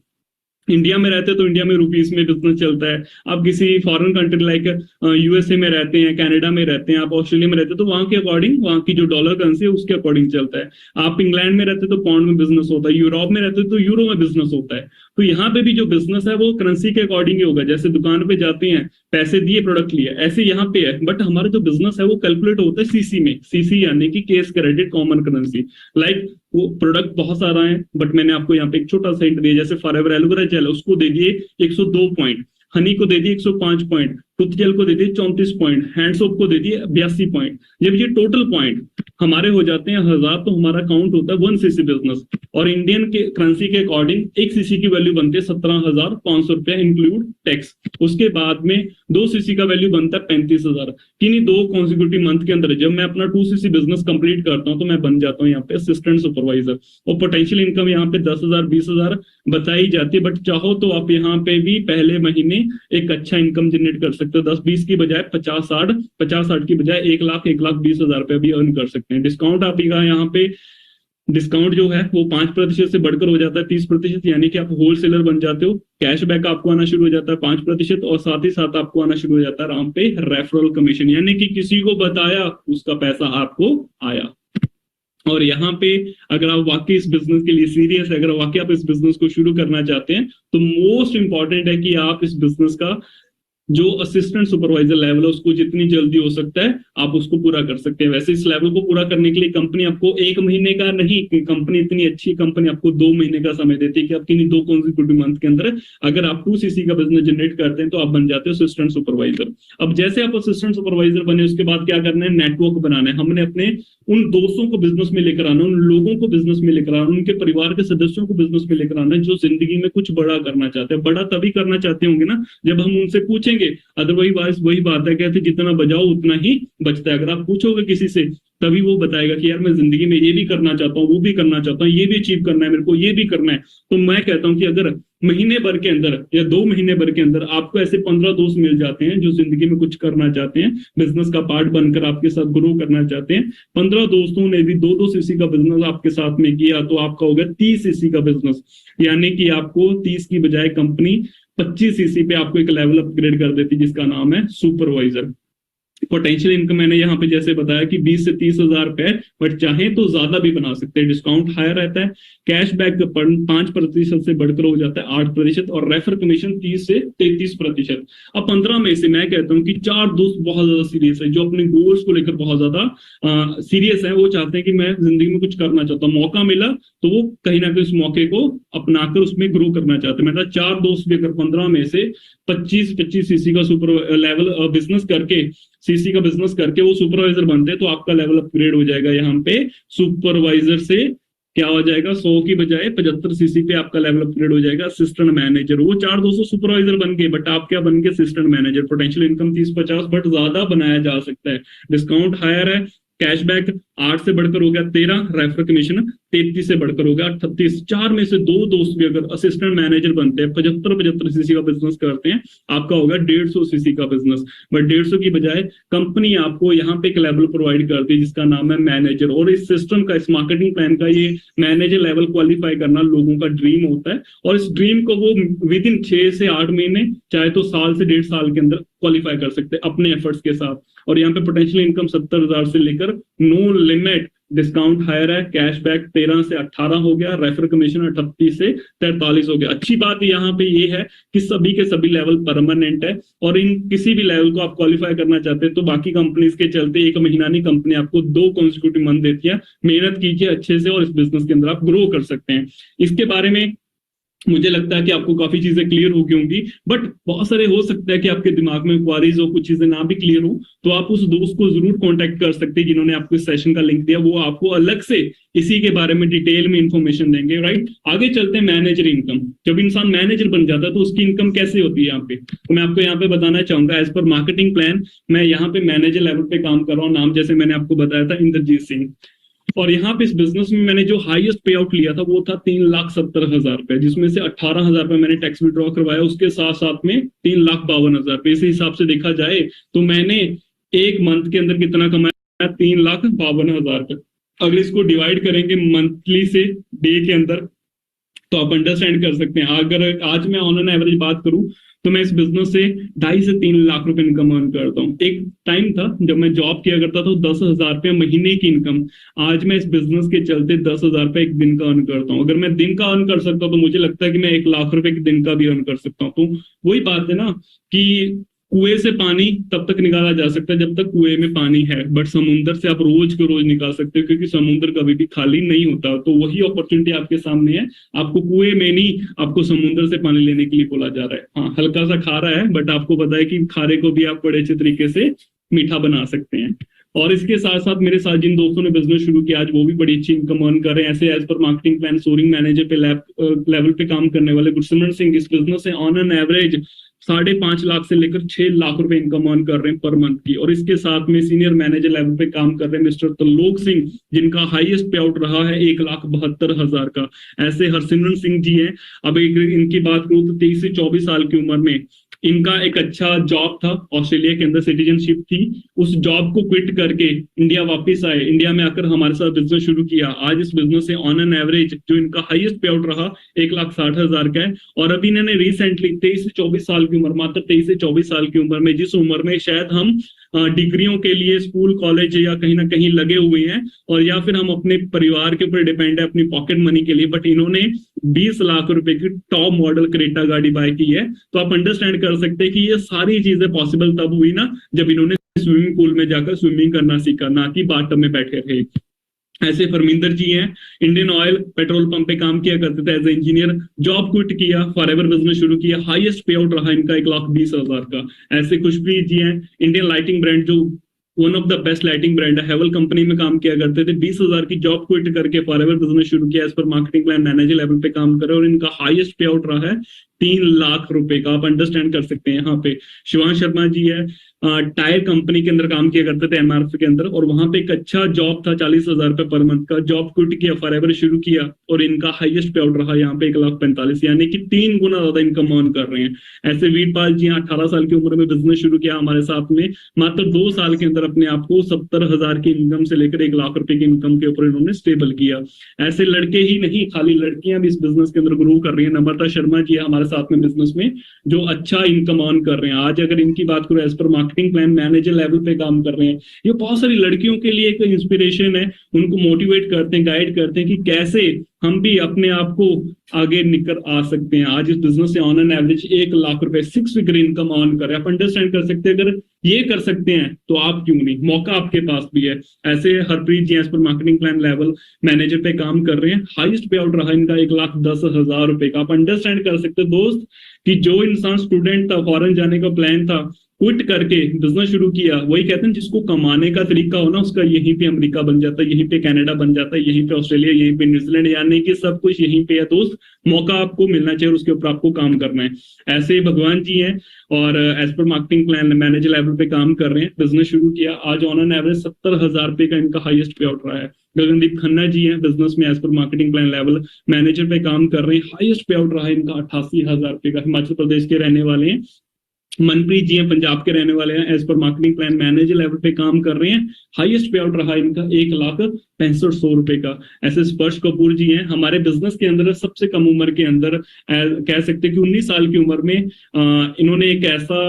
इंडिया में रहते हैं तो इंडिया में रुपीस में बिजनेस चलता है। आप किसी फॉरेन कंट्री लाइक यूएसए में रहते हैं, कनाडा में रहते हैं, आप ऑस्ट्रेलिया में रहते हैं, तो वहां के अकॉर्डिंग, वहां की जो डॉलर करेंसी है उसके अकॉर्डिंग चलता है। आप इंग्लैंड में रहते हैं तो पाउंड में बिजनेस होता है, यूरोप में रहते हैं तो यूरो में बिजनेस होता है। तो यहाँ पे भी जो बिजनेस है वो करेंसी के अकॉर्डिंग ही होगा। जैसे दुकान पे जाते हैं, पैसे दिए, प्रोडक्ट लिया, ऐसे यहाँ पे है। बट हमारा जो बिजनेस है वो कैलकुलेट होता है सीसी में। सीसी यानी कि case credit common currency. Like वो प्रोडक्ट बहुत सारा है, बट मैंने आपको यहाँ पे एक छोटा सा हिंट दिया। जैसे फॉरएवर एलोवेरा जेल, उसको दे दिए 102 पॉइंट, हनी को दे दिए 105 पॉइंट, टूथ जेल को दे दिए 34 पॉइंट, हैंड सोप को दे दिए 82 पॉइंट। जब ये टोटल पॉइंट हमारे हो जाते हैं 1000, तो हमारा काउंट होता है 1 सीसी बिजनेस। और इंडियन के करेंसी के अकॉर्डिंग 1 सीसी की वैल्यू बनती है 17,500 रुपया इंक्लूड टैक्स। उसके बाद में 2 सीसी का वैल्यू बनता है 35,000। किन्हीं 2 कॉन्सिक्यूटिव मंथ के अंदर जब मैं अपना 2 सीसी बिजनेस कंप्लीट करता हूं तो मैं बन जाता हूं यहाँ पे असिस्टेंट सुपरवाइजर। और पोटेंशियल इनकम यहाँ पे 10,000 20,000 बताई जाती है। बट चाहो तो आप यहाँ पे भी पहले महीने एक अच्छा इनकम जनरेट कर सकते हो। 10-20 की बजाय 50-60 की बजाय 1 लाख 1,20,000 रुपए भी अर्न कर सकते हैं। डिस्काउंट आप यहाँ पे डिस्काउंट जो है वो 5% से बढ़कर हो जाता है 30%, यानी कि आप होलसेलर बन जाते हो। कैशबैक आपको आना शुरू हो जाता है 5%, और साथ ही साथ आपको आना शुरू हो जाता है आराम पे रेफरल कमीशन, यानी कि किसी को बताया उसका पैसा आपको आया। और यहाँ पे अगर आप वाकई इस बिजनेस के लिए सीरियस है, अगर वाकई आप इस बिजनेस को शुरू करना चाहते हैं, तो मोस्ट इंपॉर्टेंट है कि आप इस बिजनेस का जो असिस्टेंट सुपरवाइजर लेवल है उसको जितनी जल्दी हो सकता है आप उसको पूरा कर सकते हैं। वैसे इस लेवल को पूरा करने के लिए कंपनी आपको 1 महीने का नहीं, कंपनी इतनी अच्छी कंपनी आपको 2 महीने का समय देती है कि आप किन्हीं 2 कॉन्सिक्यूटिव मंथ के अंदर अगर आप 2 सीसी का बिजनेस जनरेट करते हैं तो आप बन जाते हो असिस्टेंट सुपरवाइजर। अब जैसे आप असिस्टेंट सुपरवाइजर बने उसके बाद क्या करना है, नेटवर्क बनाना है। हमने अपने उन दोस्तों को बिजनेस में लेकर आना, उन लोगों को बिजनेस में लेकर आना, उनके परिवार के सदस्यों को बिजनेस में लेकर आना जो जिंदगी में कुछ बड़ा करना चाहते हैं। बड़ा तभी करना चाहते होंगे ना जब हम उनसे पूछेंगे, अदरवाइज वही बात है, कहते जितना बजाओ उतना ही बचता है। अगर आप पूछोगे किसी से तभी वो बताएगा कि यार मैं जिंदगी में ये भी करना चाहता हूँ, वो भी करना चाहता हूँ, ये भी अचीव करना है मेरे को, ये भी करना है। तो मैं कहता हूँ कि अगर महीने भर के अंदर या 2 महीने भर के अंदर आपको ऐसे 15 दोस्त मिल जाते हैं जो जिंदगी में कुछ करना चाहते हैं, बिजनेस का पार्ट बनकर आपके साथ ग्रो करना चाहते हैं, 15 दोस्तों ने भी 2-2 सीसी का बिजनेस आपके साथ में किया, तो आपका होगा 30 सीसी का बिजनेस। यानी कि आपको 30 की बजाय कंपनी 25 सीसी पे आपको एक लेवल अपग्रेड कर देती जिसका नाम है सुपरवाइजर। पोटेंशियल इनकम मैंने यहाँ पे जैसे बताया कि 20 से 30,000 रुपए, बट चाहे तो ज्यादा भी बना सकते हैं। डिस्काउंट हायर रहता है, कैशबैक 5% से बढ़कर हो जाता है 8%, और रेफर कमीशन 30 से 33%। अब 15 में से मैं कहता हूँ कि 4 दोस्त बहुत ज्यादा सीरियस है, जो अपने गोल्स को लेकर बहुत ज्यादा सीरियस है। वो चाहते हैं कि मैं जिंदगी में कुछ करना चाहता हूँ, मौका मिला तो वो कहीं ना कहीं उस मौके को अपनाकर उसमें ग्रो करना चाहते हैं। मतलब 4 दोस्त भी अगर 15 में से 25 सीसी का सुपर लेवल बिजनेस करके, सीसी का बिजनेस करके वो सुपरवाइजर बनते हैं, तो आपका लेवल अपग्रेड हो जाएगा। यहाँ पे सुपरवाइजर से क्या हो जाएगा, 100 की बजाय 75 सीसी पे आपका लेवल अपग्रेड हो जाएगा असिस्टेंट मैनेजर। वो 4-200 सुपरवाइजर बन गए, बट आप क्या बन गए, assistant manager. Potential income 30-50, but ज्यादा बनाया जा सकता है। डिस्काउंट हायर है, कैशबैक 8 से बढ़कर हो गया 13, रेफर कमीशन 33 से बढ़कर हो गया 38। 4 में से 2 दोस्त भी अगर असिस्टेंट मैनेजर बनते हैं, 75 सीसी का बिजनेस करते हैं, आपका होगा 150 सीसी का बिजनेस। बट 150 की बजाय कंपनी आपको यहाँ पे एक लेवल प्रोवाइड करती है जिसका नाम है मैनेजर। और इस सिस्टम का, इस मार्केटिंग प्लान का, ये मैनेजर लेवल क्वालिफाई करना लोगों का ड्रीम होता है। और इस ड्रीम को वो विद इन 6 से 8 महीने, चाहे तो साल से 1.5 साल के अंदर क्वालिफाई कर सकते हैं अपने एफर्ट्स के साथ। और यहाँ पे पोटेंशियल इनकम 70,000 से लेकर नो लिमिट, डिस्काउंट हायर है, कैशबैक 13 से 18 हो गया, रेफर कमीशन 38 से 43 हो गया। अच्छी बात यहाँ पे ये है कि सभी के सभी लेवल परमानेंट है, और इन किसी भी लेवल को आप क्वालिफाई करना चाहते हैं तो बाकी कंपनीज के चलते 1 महीना नहीं, कंपनी आपको 2 कॉन्सिक्यूटिव मंथ देती है। मेहनत कीजिए अच्छे से और इस बिजनेस के अंदर आप ग्रो कर सकते हैं। इसके बारे में मुझे लगता है कि आपको काफी चीजें क्लियर हो गई होंगी, बट बहुत सारे हो सकता है कि आपके दिमाग में क्वारीज हो, कुछ चीजें ना भी क्लियर हो, तो आप उस दोस्त को जरूर कांटेक्ट कर सकते हैं जिन्होंने आपको इस सेशन का लिंक दिया। वो आपको अलग से इसी के बारे में डिटेल में इंफॉर्मेशन देंगे, राइट। आगे चलते हैं मैनेजर इनकम। जब इंसान मैनेजर बन जाता है तो उसकी इनकम कैसे होती है यहाँ पे, तो मैं आपको यहाँ पे बताना चाहूंगा। एज पर मार्केटिंग प्लान मैं यहाँ पे मैनेजर लेवल पे काम कर रहा हूँ। नाम जैसे मैंने आपको बताया था, इंद्रजीत सिंह। और यहाँ पे इस बिजनेस में मैंने जो हाईएस्ट पे आउट लिया था वो था 3,70,000 रुपए, जिसमें से 18,000 रुपए मैंने टैक्स विड्रॉ करवाया, उसके साथ साथ में 3,52,000 रुपए। इस हिसाब से देखा जाए तो मैंने एक मंथ के अंदर कितना कमाया, 3,52,000 रुपए। अगर इसको डिवाइड करेंगे मंथली से डे के अंदर तो आप अंडरस्टैंड कर सकते हैं। अगर आज मैं ऑन एन एवरेज बात करूं तो मैं इस बिजनेस से 2.5 से 3 लाख रुपए इनकम अर्न करता हूँ। एक टाइम था जब मैं जॉब किया करता था 10,000 रुपए महीने की इनकम, आज मैं इस बिजनेस के चलते 10,000 रुपए एक दिन का अर्न करता हूँ। अगर मैं दिन का अर्न कर सकता हूँ तो मुझे लगता है कि मैं 1 लाख रुपए के दिन का भी अर्न कर सकता हूँ। तो वही बात है ना कि कुएं से पानी तब तक निकाला जा सकता है जब तक कुएं में पानी है, बट समुंदर से आप रोज को रोज निकाल सकते हो, क्योंकि समुद्र कभी भी खाली नहीं होता। तो वही अपॉर्चुनिटी आपके सामने है, आपको कुएं में नहीं, आपको समुद्र से पानी लेने के लिए बोला जा रहा है। हाँ, हल्का सा खारा है, बट आपको पता है कि खारे को भी आप बड़े अच्छे तरीके से मीठा बना सकते हैं। और इसके साथ साथ मेरे साथ जिन दोस्तों ने बिजनेस शुरू किया आज वो भी बड़ी अच्छी इनकम अर्न कर रहे हैं। ऐसे एज पर मार्केटिंग प्लान सोरिंग मैनेजर पे लेवल पे काम करने वाले गुरसिमरन सिंह इस बिजनेस से ऑन एन एवरेज 5.5 लाख से लेकर 6 लाख रुपए इनकम अर्न कर रहे हैं पर मंथ की। और इसके साथ में सीनियर मैनेजर लेवल पे काम कर रहे हैं मिस्टर त्रिलोक सिंह, जिनका हाईएस्ट पे आउट रहा है 1,72,000 का। ऐसे हरसिमरन सिंह जी हैं। अब एक इनकी बात करूं तो 23 से 24 साल की उम्र में इनका एक अच्छा जॉब था, ऑस्ट्रेलिया के अंदर सिटीजनशिप थी। उस जॉब को क्विट करके इंडिया वापस आए, इंडिया में आकर हमारे साथ बिजनेस शुरू किया। आज इस बिजनेस से ऑन एन एवरेज जो इनका हाईएस्ट पे आउट रहा 1,60,000 का है। और अभी इन्होंने रिसेंटली 23 से 24 साल की उम्र, मात्र 23 से 24 साल की उम्र में, जिस उम्र में शायद हम डिग्रियों के लिए स्कूल कॉलेज या कहीं ना कहीं लगे हुए हैं, और या फिर हम अपने परिवार के ऊपर डिपेंड है अपनी पॉकेट मनी के लिए, बट इन्होंने 20 लाख रुपए की टॉप मॉडल क्रेटा गाड़ी बाय की है। तो आप अंडरस्टैंड कर सकते हैं कि ये सारी चीजें पॉसिबल तब हुई ना जब इन्होंने स्विमिंग पूल में जाकर स्विमिंग करना सीखा, ना कि बाथटब में बैठे रहे। ऐसे परमिंदर जी हैं, इंडियन ऑयल पेट्रोल पंप पे काम किया करते थे as a engineer, job quit किया, फॉरएवर बिजनेस शुरू किया, हाईएस्ट पे आउट रहा इनका 1,20,000 का। ऐसे खुशप्रीत जी हैं, इंडियन लाइटिंग ब्रांड जो one of the best lighting brand है, हेवल कंपनी में काम किया करते थे, 20,000 की जॉब क्विट करके फॉरएवर बिजनेस शुरू किया, as per marketing plan manager level पे काम कर रहे हैं, और इनका हाईएस्ट पे आउट रहा है 3 लाख रुपए का। आप अंडरस्टैंड कर सकते हैं। यहाँ पे शिवांश शर्मा जी है, टायर कंपनी के अंदर काम किया करते थे एमआरएफ के अंदर, और वहां पे एक अच्छा जॉब था 40,000 रुपए पर मंथ का। जॉब क्विट किया, फॉरएवर शुरू किया, और इनका हाईएस्ट पे आउट रहा यहाँ पे 1,45,000, यानी कि 3 गुना ज्यादा इनकम अर्न कर रहे हैं। ऐसे वीरपाल जी 18 साल की उम्र में बिजनेस शुरू किया हमारे साथ में, मात्र 2 साल के अंदर अपने आप को 70,000 की इनकम से लेकर 1 लाख रुपए की इनकम के ऊपर इन्होंने स्टेबल किया। ऐसे लड़के ही नहीं, खाली लड़कियां भी इस बिजनेस के अंदर ग्रो कर रही है। नम्रता शर्मा जी हमारे साथ में बिजनेस में जो अच्छा इनकम अर्न कर रहे हैं। आज अगर इनकी बात करूं, as per marketing plan manager level पे काम कर रहे हैं। ये बहुत सारी लड़कियों के लिए एक इंस्पिरेशन है, उनको मोटिवेट करते हैं, गाइड करते हैं कि कैसे हम भी अपने आप को आगे निकल आ सकते हैं। आज इस बिजनेस से ऑन एन एवरेज 1 लाख रुपए 6 फिगर इनकम अर्न कर रहे हैं। आप अंडरस्टैंड कर सकते हैं, अगर ये कर सकते हैं तो आप क्यों नहीं, मौका आपके पास भी है। ऐसे हरप्रीत जी एज पर मार्केटिंग प्लान लेवल मैनेजर पे काम कर रहे हैं, हाईएस्ट पे आउट रहा इनका 1,10,000 रुपए का। आप अंडरस्टैंड कर सकते हैं दोस्त कि जो इंसान स्टूडेंट था, फॉरेन जाने का प्लान था, क्विट करके बिजनेस शुरू किया, वही कहते हैं जिसको कमाने का तरीका हो ना, उसका यहीं पे अमेरिका बन जाता है, यहीं पे कनाडा बन जाता है, यहीं पे ऑस्ट्रेलिया, यहीं पे न्यूजीलैंड, यानी कि सब कुछ यहीं पे है दोस्त। मौका आपको मिलना चाहिए और उसके ऊपर आपको काम करना है। ऐसे ही भगवान जी हैं और as per marketing plan manager level पे काम कर रहे हैं, बिजनेस शुरू किया, आज ऑन एन एवरेज 70,000 रुपए का इनका हाईएस्ट पे आउट रहा है। गगनदीप खन्ना जी हैं बिजनेस में as per marketing plan level manager पे काम कर रहे हैं, हाईएस्ट पे आउट रहा है इनका 88,000 रुपए का, हिमाचल प्रदेश के रहने वाले हैं। मनप्रीत जी हैं पंजाब के रहने वाले हैं, as per marketing plan manager level पे काम कर रहे हैं, हाईएस्ट पे आउट रहा इनका 1,65,100 रुपए का। ऐसे स्पर्श कपूर जी हैं हमारे बिजनेस के अंदर सबसे कम उम्र के अंदर, कह सकते हैं कि 19 साल की उम्र में इन्होंने एक ऐसा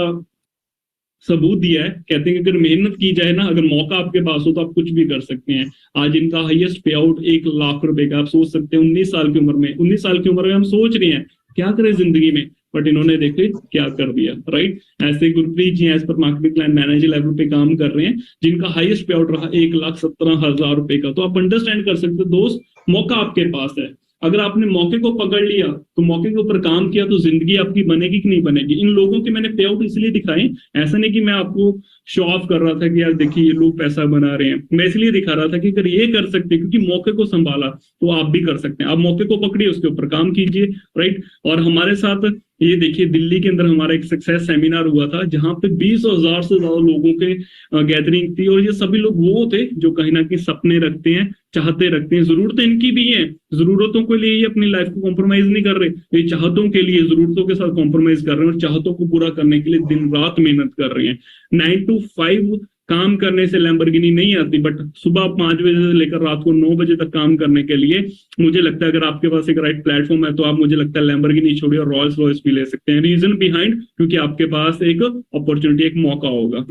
सबूत दिया है, कहते हैं कि अगर मेहनत की जाए ना, अगर मौका आपके पास हो तो आप कुछ भी कर सकते हैं। आज इनका हाईएस्ट पे आउट 1,00,000 रुपए का। आप सोच सकते हैं 19 साल की उम्र में, 19 साल की उम्र में हम सोच रहे हैं क्या करें जिंदगी में, बट इन्होंने देखे क्या कर दिया, राइट। ऐसे गुरप्रीत जी एज पर मार्केटिंग प्लान मैनेजर लेवल पे काम कर रहे हैं, जिनका हाईएस्ट पे आउट रहा 1,17,000 रुपए का। तो आप अंडरस्टैंड कर सकते हो दोस्त, मौका आपके पास है, अगर आपने मौके को पकड़ लिया तो मौके के ऊपर काम किया तो जिंदगी आपकी बनेगी कि नहीं बनेगी। इन लोगों के मैंने पे आउट इसलिए दिखाए, ऐसा नहीं कि मैं आपको शो ऑफ कर रहा था कि यार देखिए ये लोग पैसा बना रहे हैं, मैं इसलिए दिखा रहा था कि अगर ये कर सकते, क्योंकि मौके को संभाला तो आप भी कर सकते हैं। आप मौके को पकड़िए, उसके ऊपर काम कीजिए, राइट। और हमारे साथ ये देखिए दिल्ली के अंदर हमारा एक सक्सेस सेमिनार हुआ था, जहां पे 20,000 से ज्यादा लोगों के गैदरिंग थी, और ये सभी लोग वो थे जो कहीं ना कहीं सपने रखते हैं, चाहते रखते हैं, जरूरतें इनकी भी हैं, जरूरतों के लिए ये अपनी लाइफ को कॉम्प्रोमाइज नहीं कर रहे, ये चाहतों के लिए जरूरतों के साथ कॉम्प्रोमाइज कर रहे हैं और चाहतों को पूरा करने के लिए दिन रात मेहनत कर रहे हैं। 9 to 5 काम करने से लैम्बोर्गिनी नहीं आती, बट सुबह 5 बजे से लेकर रात को 9 बजे तक काम करने के लिए मुझे लगता है अगर आपके पास एक राइट प्लेटफॉर्म है तो आप, मुझे लगता है लैम्बोर्गिनी छोड़िए और रॉयल्स रॉयस भी ले सकते हैं। रीजन बिहाइंड, क्योंकि आपके पास एक अपॉर्चुनिटी, एक मौका होगा।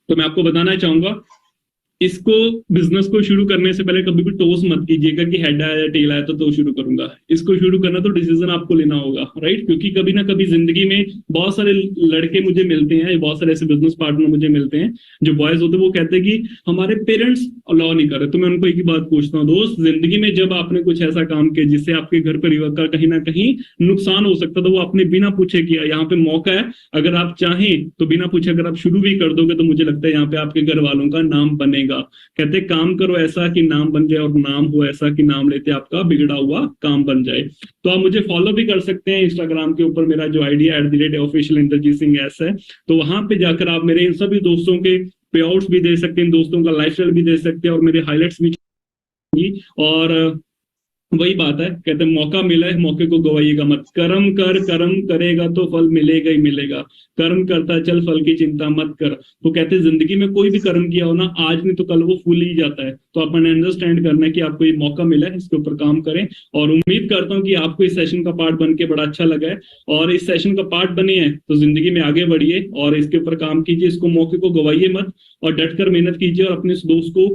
तो मैं आपको बताना चाहूंगा, इसको बिजनेस को शुरू करने से पहले कभी भी टोस मत कीजिएगा कि हेड आया टेल आया तो शुरू करूंगा। इसको शुरू करना तो डिसीजन आपको लेना होगा, राइट। क्योंकि कभी ना कभी जिंदगी में बहुत सारे लड़के मुझे मिलते हैं, बहुत सारे ऐसे बिजनेस पार्टनर मुझे मिलते हैं जो बॉयज होते हैं, वो कहते हैं कि हमारे पेरेंट्स अलाउ नहीं कर रहे। तो मैं उनको एक ही बात पूछता हूँ, दोस्त जिंदगी में जब आपने कुछ ऐसा काम किया जिससे आपके घर परिवार का कहीं ना कहीं नुकसान हो सकता, तो वो आपने बिना पूछे किया। यहाँ पे मौका है, अगर आप चाहें तो बिना पूछे अगर आप शुरू भी कर दोगे तो मुझे लगता है यहाँ पे आपके घर वालों का नाम बनेगा। कहते काम करो ऐसा कि नाम बन जाए, और नाम हो ऐसा कि नाम लेते आपका बिगड़ा हुआ काम बन जाए। तो आप मुझे फॉलो भी कर सकते हैं इंस्टाग्राम के ऊपर, मेरा जो आईडी है @official इंद्रजीत सिंह एस है। तो वहां पे जाकर आप मेरे इन सभी दोस्तों के पे आउट्स भी दे सकते हैं, दोस्तों का लाइफस्टाइल भी दे सकते हैं और मेरे हाईलाइट्स भी। और वही बात है, कहते हैं मौका मिला है मौके को गवाइएगा मत। कर्म कर, कर्म करेगा तो फल मिलेगा ही मिलेगा, कर्म करता चल फल की चिंता मत कर। तो कहते हैं जिंदगी में कोई भी कर्म किया हो ना, आज नहीं तो कल वो फूल ही जाता है। तो अपन अंडरस्टैंड करना है कि आपको ये मौका मिला है, इसके ऊपर काम करें। और उम्मीद करता हूँ कि आपको इस सेशन का पार्ट बन के बड़ा अच्छा लगा है, और इस सेशन का पार्ट बने हैं तो जिंदगी में आगे बढ़िए और इसके ऊपर काम कीजिए, इसको मौके को गवाइए मत और डट कर मेहनत कीजिए और अपने दोस्त को